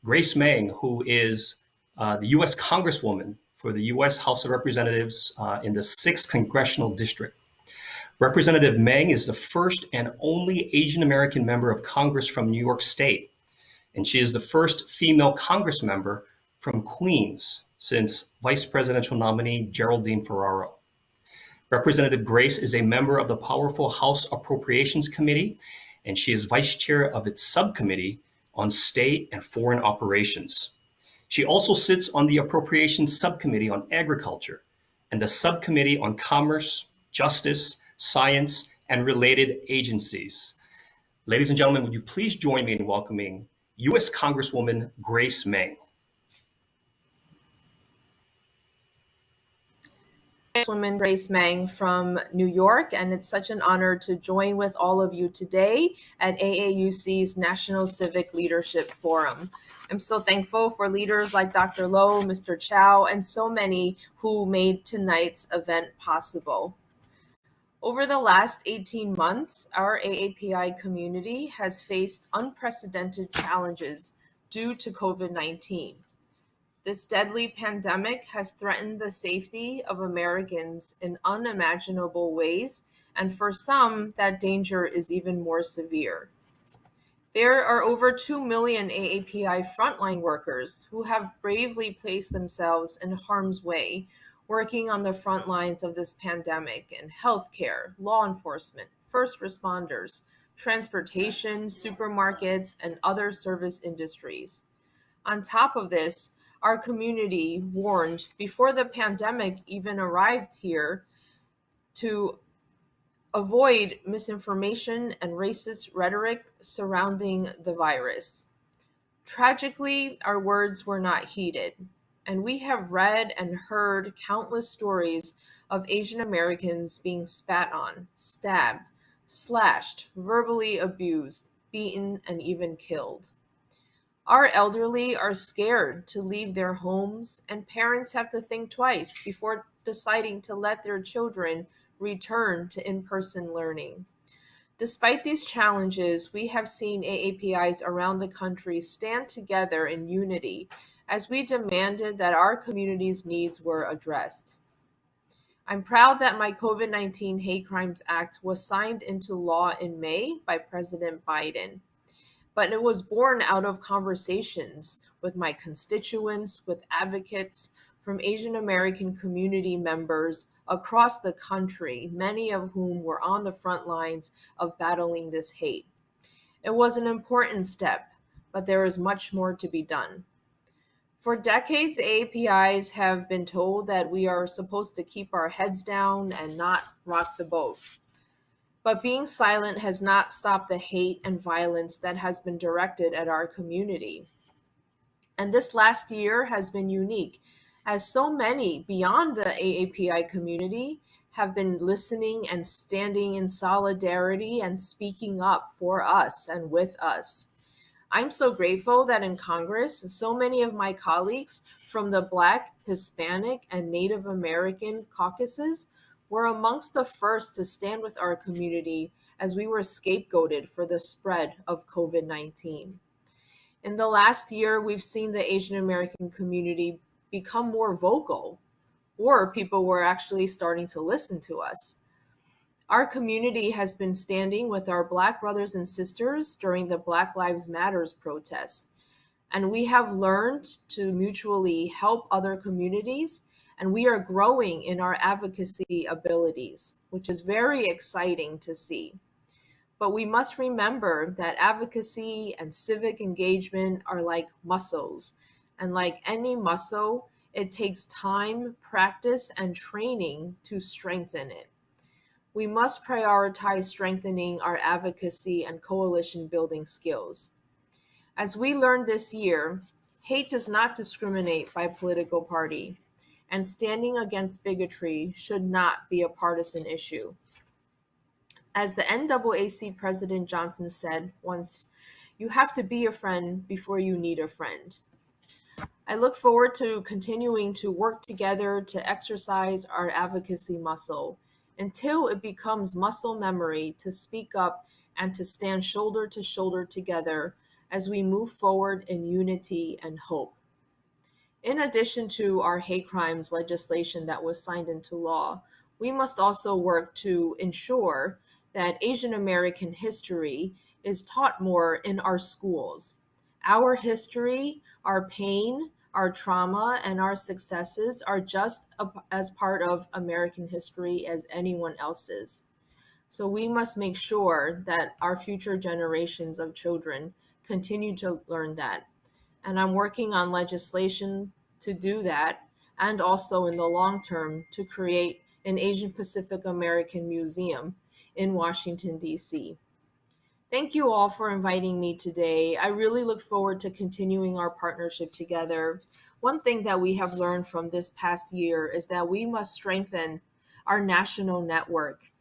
Grace Meng, who is the U.S. Congresswoman for the U.S. House of Representatives in the 6th Congressional District. Representative Meng is the first and only Asian American member of Congress from New York State, and she is the first female Congress member from Queens since Vice Presidential nominee Geraldine Ferraro. Representative Grace is a member of the powerful House Appropriations Committee, and she is vice chair of its subcommittee on state and foreign operations. She also sits on the Appropriations Subcommittee on Agriculture and the Subcommittee on Commerce, Justice, Science, and related agencies. Ladies and gentlemen, would you please join me in welcoming U.S. Congresswoman Grace Meng. Congresswoman Grace Meng from New York, and it's such an honor to join with all of you today at AAUC's National Civic Leadership Forum. I'm so thankful for leaders like Dr. Loh, Mr. Chow, and so many who made tonight's event possible. Over the last 18 months, our AAPI community has faced unprecedented challenges due to COVID-19. This deadly pandemic has threatened the safety of Americans in unimaginable ways, and for some, that danger is even more severe. There are over 2 million AAPI frontline workers who have bravely placed themselves in harm's way, working on the front lines of this pandemic in healthcare, law enforcement, first responders, transportation, supermarkets, and other service industries. On top of this, our community warned before the pandemic even arrived here to avoid misinformation and racist rhetoric surrounding the virus. Tragically, our words were not heeded, and we have read and heard countless stories of Asian Americans being spat on, stabbed, slashed, verbally abused, beaten, and even killed. Our elderly are scared to leave their homes, and parents have to think twice before deciding to let their children return to in-person learning. Despite these challenges, we have seen AAPIs around the country stand together in unity as we demanded that our community's needs were addressed. I'm proud that my COVID-19 Hate Crimes Act was signed into law in May by President Biden. But it was born out of conversations with my constituents, with advocates from Asian American community members across the country, many of whom were on the front lines of battling this hate. It was an important step, but there is much more to be done. For decades, AAPIs have been told that we are supposed to keep our heads down and not rock the boat. But being silent has not stopped the hate and violence that has been directed at our community. And this last year has been unique, as so many beyond the AAPI community have been listening and standing in solidarity and speaking up for us and with us. I'm so grateful that in Congress, so many of my colleagues from the Black, Hispanic, and Native American caucuses were amongst the first to stand with our community as we were scapegoated for the spread of COVID-19. In the last year, we've seen the Asian American community become more vocal, or people were actually starting to listen to us. Our community has been standing with our Black brothers and sisters during the Black Lives Matters protests, and we have learned to mutually help other communities, and we are growing in our advocacy abilities, which is very exciting to see. But we must remember that advocacy and civic engagement are like muscles, and like any muscle, it takes time, practice, and training to strengthen it. We must prioritize strengthening our advocacy and coalition building skills. As we learned this year, hate does not discriminate by political party, and standing against bigotry should not be a partisan issue. As the NAAC President Johnson said once, you have to be a friend before you need a friend. I look forward to continuing to work together to exercise our advocacy muscle until it becomes muscle memory to speak up and to stand shoulder to shoulder together as we move forward in unity and hope. In addition to our hate crimes legislation that was signed into law, we must also work to ensure that Asian American history is taught more in our schools. Our history, our pain, our trauma, and our successes are just as part of American history as anyone else's. So we must make sure that our future generations of children continue to learn that. And I'm working on legislation to do that, and also in the long term to create an Asian Pacific American Museum in Washington, D.C. Thank you all for inviting me today. I really look forward to continuing our partnership together. One thing that we have learned from this past year is that we must strengthen our national network.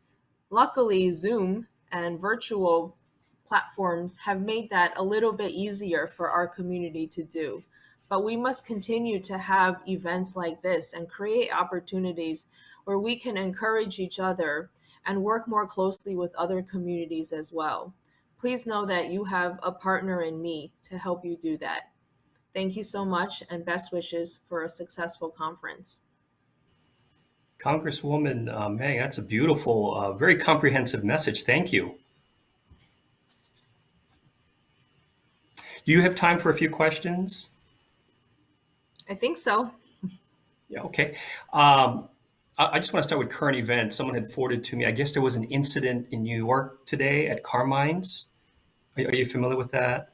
Luckily, Zoom and virtual platforms have made that a little bit easier for our community to do. But we must continue to have events like this and create opportunities where we can encourage each other and work more closely with other communities as well. Please know that you have a partner in me to help you do that. Thank you so much, and best wishes for a successful conference. Congresswoman Meng, that's a beautiful, very comprehensive message. Thank you. Do you have time for a few questions? I think so. Yeah, okay. I just want to start with current events. Someone had forwarded to me, I guess there was an incident in New York today at Carmine's. Are you familiar with that?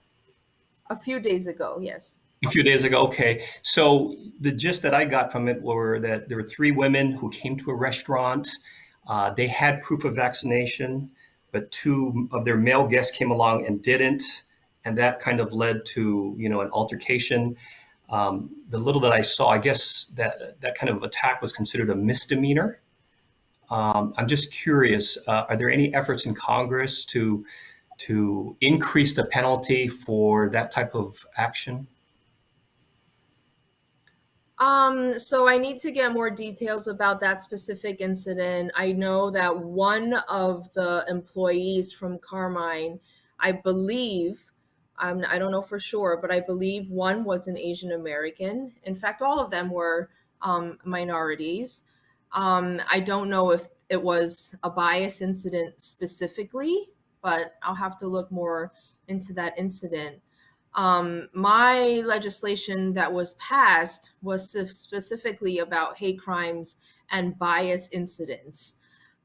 A few days ago, yes. A few days ago, okay. So the gist that I got from it were that there were three women who came to a restaurant. They had proof of vaccination, but two of their male guests came along and didn't, and that kind of led to an altercation. The little that I saw, I guess that kind of attack was considered a misdemeanor. I'm just curious, are there any efforts in Congress to increase the penalty for that type of action? So I need to get more details about that specific incident. I know that one of the employees from Carmine, I believe, I don't know for sure, but I believe one was an Asian American. In fact, all of them were minorities. I don't know if it was a bias incident specifically, but I'll have to look more into that incident. My legislation that was passed was specifically about hate crimes and bias incidents.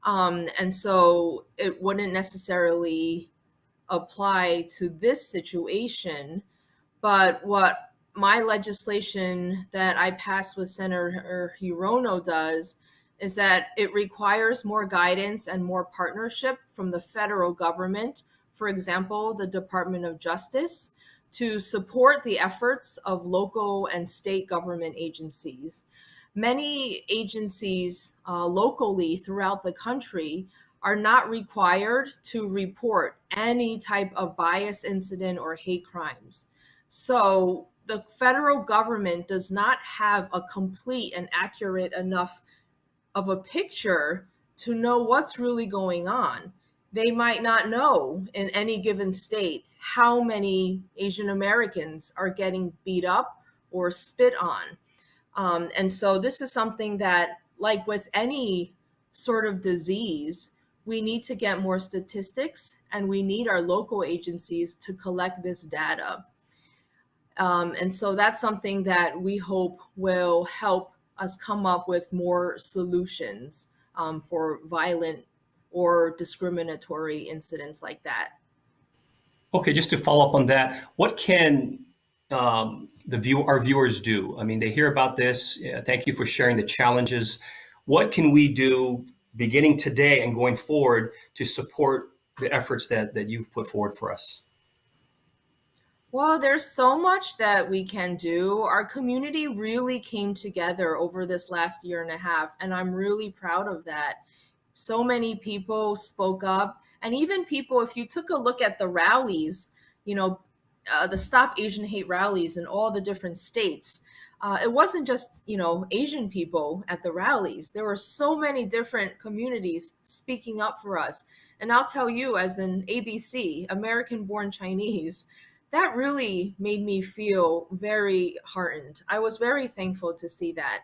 And so it wouldn't necessarily apply to this situation, but what my legislation that I passed with Senator Hirono does is that it requires more guidance and more partnership from the federal government, for example, the Department of Justice, to support the efforts of local and state government agencies. Many agencies locally throughout the country are not required to report any type of bias incident or hate crimes. So the federal government does not have a complete and accurate enough of a picture to know what's really going on. They might not know in any given state how many Asian Americans are getting beat up or spit on. And so this is something that, like with any sort of disease, we need to get more statistics, and we need our local agencies to collect this data. And so that's something that we hope will help us come up with more solutions for violent or discriminatory incidents like that. Okay, just to follow up on that, what can our viewers do? I mean, they hear about this. Thank you for sharing the challenges. What can we do beginning today and going forward to support the efforts that you've put forward for us? Well, there's so much that we can do. Our community really came together over this last year and a half, and I'm really proud of that. So many people spoke up, and even people, if you took a look at the rallies, the Stop Asian Hate rallies in all the different states, it wasn't just, Asian people at the rallies. There were so many different communities speaking up for us. And I'll tell you, as an ABC, American born Chinese, that really made me feel very heartened. I was very thankful to see that.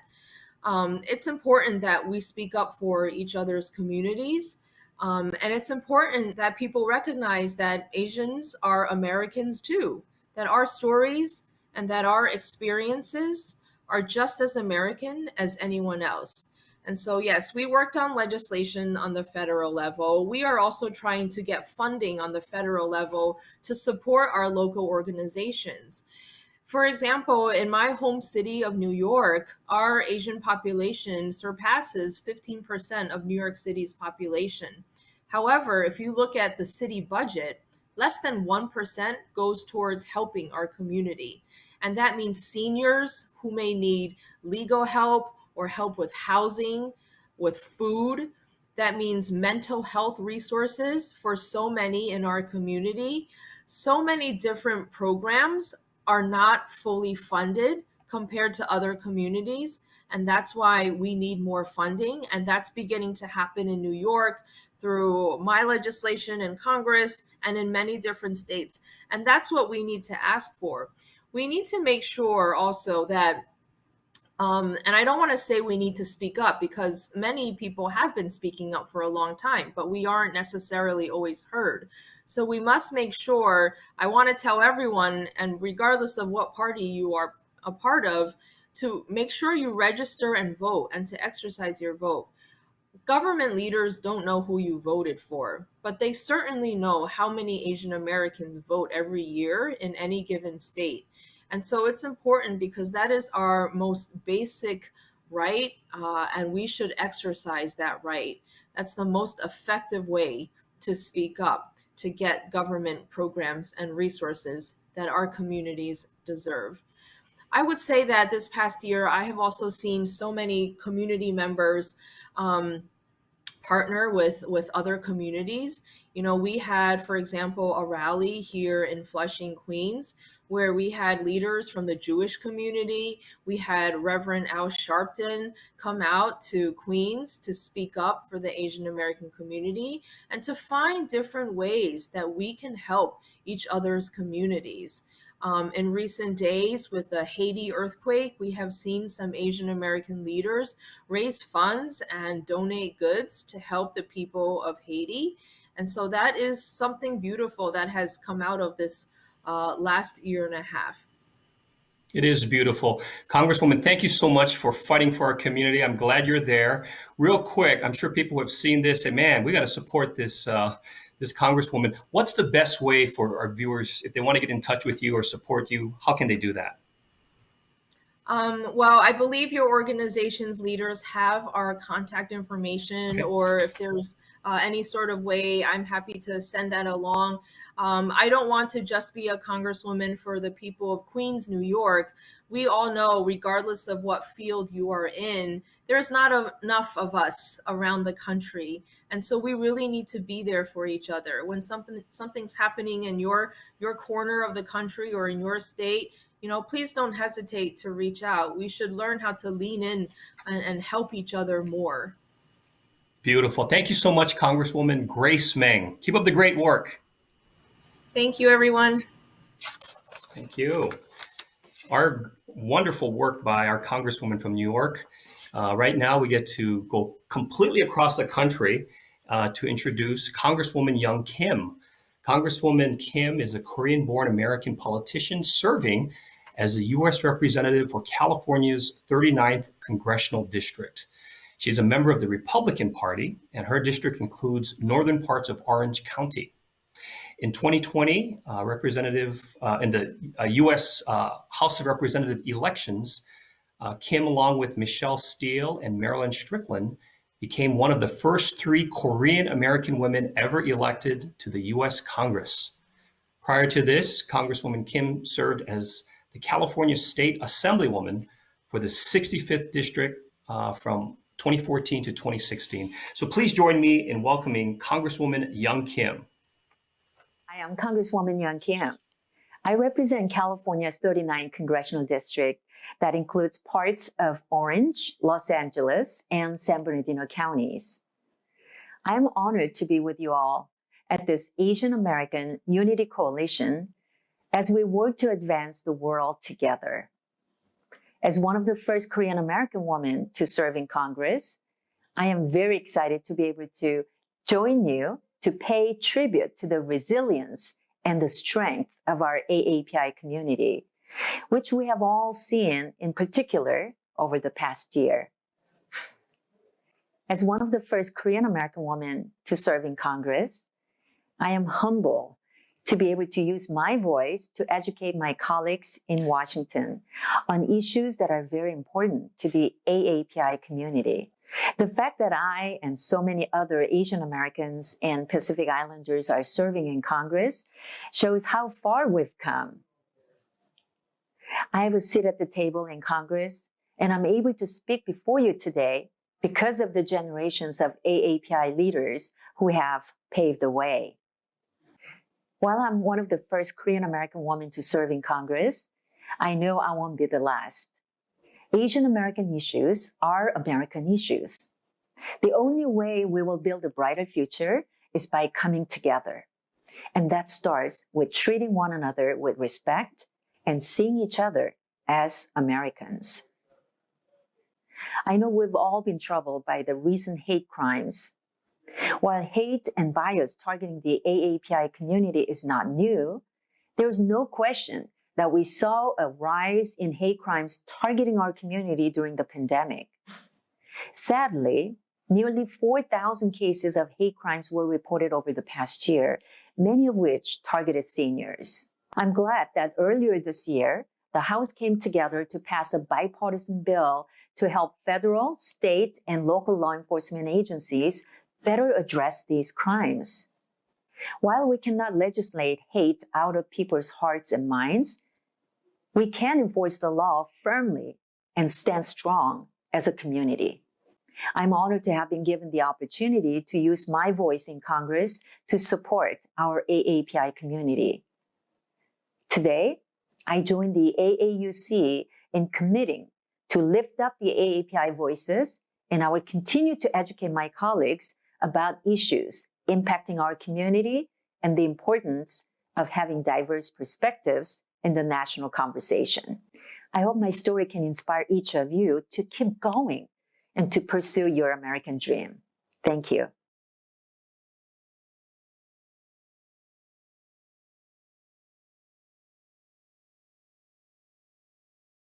It's important that we speak up for each other's communities. And it's important that people recognize that Asians are Americans too, that our stories and that our experiences are just as American as anyone else. And so, yes, we worked on legislation on the federal level. We are also trying to get funding on the federal level to support our local organizations. For example, in my home city of New York, our Asian population surpasses 15% of New York City's population. However, if you look at the city budget, less than 1% goes towards helping our community. And that means seniors who may need legal help or help with housing, with food. That means mental health resources for so many in our community. So many different programs are not fully funded compared to other communities. And that's why we need more funding. And that's beginning to happen in New York through my legislation in Congress and in many different states. And that's what we need to ask for. We need to make sure also that and I don't want to say we need to speak up because many people have been speaking up for a long time, but we aren't necessarily always heard. So we must make sure, I want to tell everyone, and regardless of what party you are a part of, to make sure you register and vote and to exercise your vote. Government leaders don't know who you voted for, but they certainly know how many Asian Americans vote every year in any given state. And so it's important because that is our most basic right, and we should exercise that right. That's the most effective way to speak up, to get government programs and resources that our communities deserve. I would say that this past year, I have also seen so many community members partner with other communities. You know, we had, for example, a rally here in Flushing, Queens, where we had leaders from the Jewish community. We had Reverend Al Sharpton come out to Queens to speak up for the Asian American community and to find different ways that we can help each other's communities. In recent days, with the Haiti earthquake, we have seen some Asian American leaders raise funds and donate goods to help the people of Haiti. And so that is something beautiful that has come out of this last year and a half. It is beautiful. Congresswoman, thank you so much for fighting for our community. I'm glad you're there. Real quick, I'm sure people who have seen this say, man, we got to support this this Congresswoman. What's the best way for our viewers, if they want to get in touch with you or support you, how can they do that? Well, I believe your organization's leaders have our contact information, Okay. or if there's any sort of way, I'm happy to send that along. I don't want to just be a congresswoman for the people of Queens, New York. We all know, regardless of what field you are in, there's not enough of us around the country. And so we really need to be there for each other. When something's happening in your corner of the country or in your state, please don't hesitate to reach out. We should learn how to lean in and help each other more. Beautiful. Thank you so much, Congresswoman Grace Meng. Keep up the great work. Thank you, everyone. Thank you. Our wonderful work by our Congresswoman from New York. Right now, we get to go completely across the country to introduce Congresswoman Young Kim. Congresswoman Kim is a Korean-born American politician serving as a U.S. representative for California's 39th Congressional District. She's a member of the Republican Party, and her district includes northern parts of Orange County. In 2020, representative in the U.S. House of Representative elections, Kim, along with Michelle Steele and Marilyn Strickland, became one of the first 3 Korean American women ever elected to the U.S. Congress. Prior to this, Congresswoman Kim served as the California State Assemblywoman for the 65th District from 2014 to 2016. So please join me in welcoming Congresswoman Young Kim. I am Congresswoman Young Kim. I represent California's 39th Congressional District that includes parts of Orange, Los Angeles, and San Bernardino counties. I am honored to be with you all at this Asian American Unity Coalition as we work to advance the world together. As one of the first Korean American women to serve in Congress, I am very excited to be able to join you to pay tribute to the resilience and the strength of our AAPI community, which we have all seen in particular over the past year. As one of the first Korean American women to serve in Congress, I am humbled to be able to use my voice to educate my colleagues in Washington on issues that are very important to the AAPI community. The fact that I and so many other Asian Americans and Pacific Islanders are serving in Congress shows how far we've come. I have a seat at the table in Congress, and I'm able to speak before you today because of the generations of AAPI leaders who have paved the way. While I'm one of the first Korean American women to serve in Congress, I know I won't be the last. Asian American issues are American issues. The only way we will build a brighter future is by coming together. And that starts with treating one another with respect and seeing each other as Americans. I know we've all been troubled by the recent hate crimes. While hate and bias targeting the AAPI community is not new, there is no question that we saw a rise in hate crimes targeting our community during the pandemic. Sadly, nearly 4,000 cases of hate crimes were reported over the past year, many of which targeted seniors. I'm glad that earlier this year, the House came together to pass a bipartisan bill to help federal, state, and local law enforcement agencies better address these crimes. While we cannot legislate hate out of people's hearts and minds, we can enforce the law firmly and stand strong as a community. I'm honored to have been given the opportunity to use my voice in Congress to support our AAPI community. Today, I join the AAUC in committing to lift up the AAPI voices, and I will continue to educate my colleagues about issues impacting our community and the importance of having diverse perspectives in the national conversation. I hope my story can inspire each of you to keep going and to pursue your American dream. Thank you.